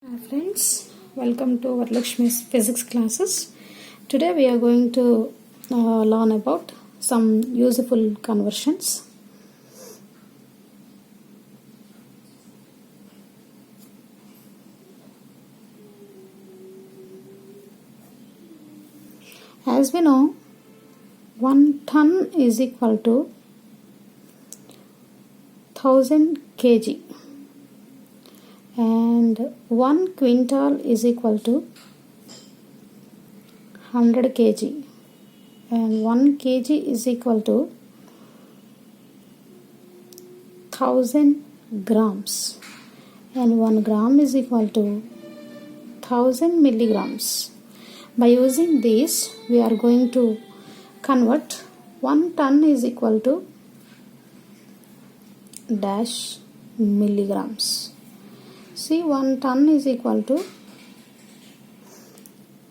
Friends, welcome to Varalakshmi's physics classes. Today we are going to learn about some useful conversions. As we know, 1 ton is equal to 1000 kg and 1 quintal is equal to 100 kg and 1 kg is equal to 1000 grams and 1 gram is equal to 1000 milligrams. By using this, we are going to convert 1 ton is equal to dash milligrams. See, 1 ton is equal to,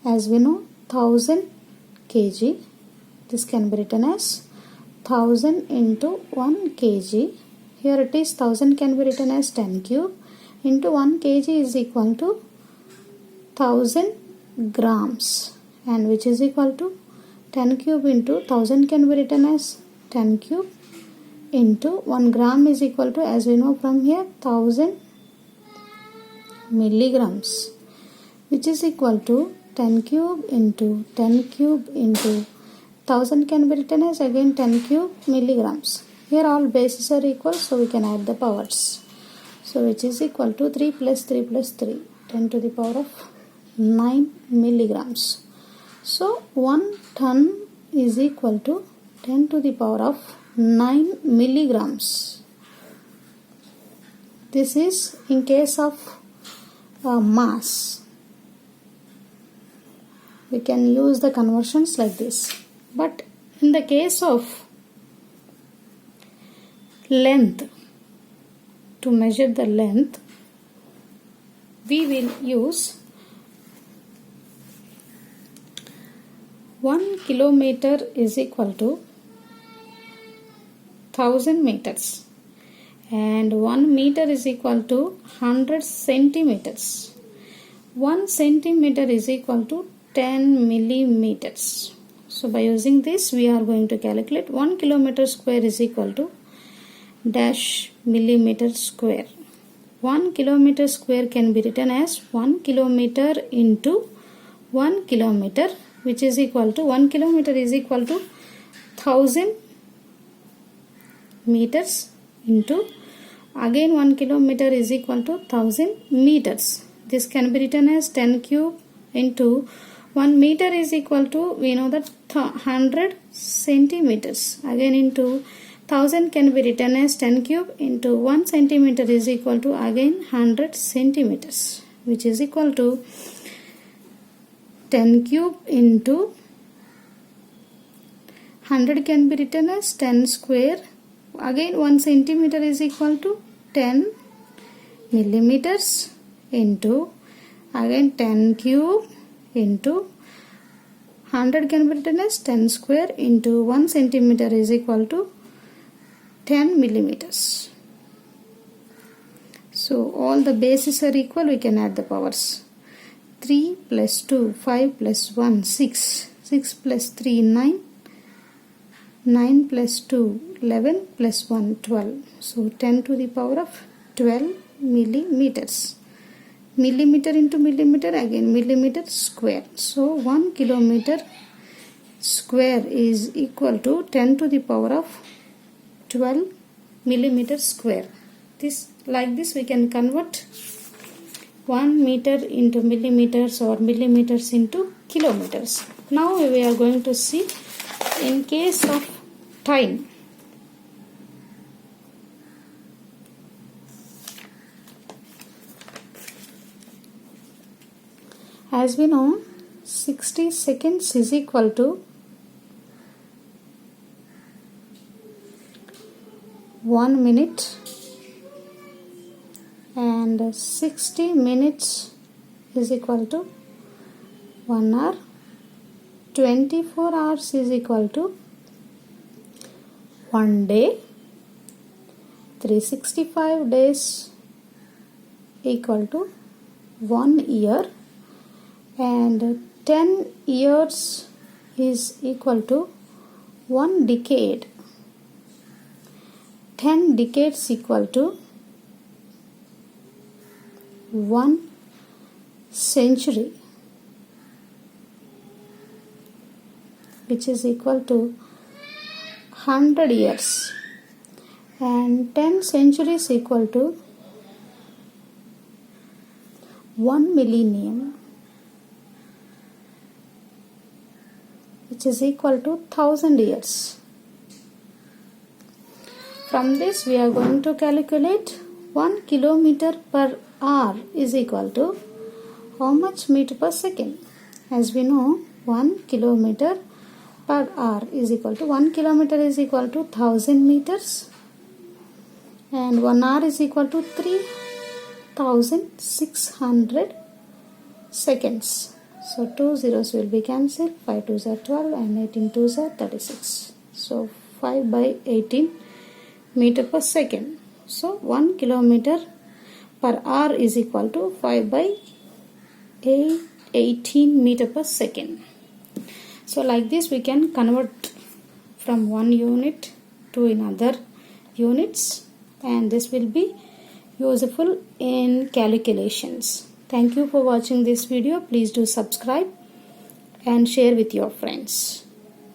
as we know, 1000 kg. This can be written as 1000 into 1 kg. Here it is 1000 can be written as 10 cube into 1 kg is equal to 1000 grams, and which is equal to 10 cube into 1000 can be written as 10 cube into 1 gram is equal to, as we know from here, 1000 milligrams, which is equal to 10 cube into 10 cube into 1000 can be written as again 10 cube milligrams. Here all bases are equal, so we can add the powers. So which is equal to 3 plus 3 plus 3, 10 to the power of 9 milligrams. So 1 ton is equal to 10 to the power of 9 milligrams. This is in case of mass. We can use the conversions like this. But in the case of length, to measure the length, we will use 1 kilometer is equal to 1000 meters and 1 meter is equal to 100 centimeters. 1 centimeter is equal to 10 millimeters. So by using this, we are going to calculate 1 kilometer square is equal to dash millimeter square. 1 kilometer square can be written as 1 kilometer into 1 kilometer, which is equal to 1 kilometer is equal to 1000 meters into again 1 kilometer is equal to 1000 meters. This can be written as 10 cube into 1 meter is equal to, we know that 100 centimeters, again into 1000 can be written as 10 cube into 1 centimeter is equal to again 100 centimeters, which is equal to 10 cube into 100 can be written as 10 square, again 1 centimeter is equal to 10 millimeters into again 10 cube into 100 can be written as 10 square into 1 centimeter is equal to 10 millimeters. So all the bases are equal, we can add the powers. 3 plus 2, 5 plus 1, 6, 6 plus 3, 9, 9 plus 2, 11 plus 1, 12. So 10 to the power of 12 millimeters. Millimeter into millimeter, again millimeter square. So 1 kilometer square is equal to 10 to the power of 12 millimeter square. Like this we can convert 1 meter into millimeters or millimeters into kilometers. Now we are going to see in case of time. As we know, 60 seconds is equal to 1 minute and 60 minutes is equal to 1 hour. 24 hours is equal to 1 day. 365 days equal to 1 year, and 10 years is equal to 1 decade. 10 decades equal to 1 century, which is equal to 100 years, and 10 centuries equal to 1 millennium, which is equal to 1000 years. From this we are going to calculate 1 kilometer per hour is equal to how much meter per second. As we know, 1 kilometer per hour is equal to 1 kilometer is equal to 1000 meters, and 1 hour is equal to 3600 seconds. So 2 zeros will be cancelled. 5 2s are 12 and 18 2s are 36. So 5 by 18 meter per second. So 1 kilometer per hour is equal to 5 by 18 meter per second. So like this we can convert from one unit to another units, and this will be useful in calculations. Thank you for watching this video. Please do subscribe and share with your friends.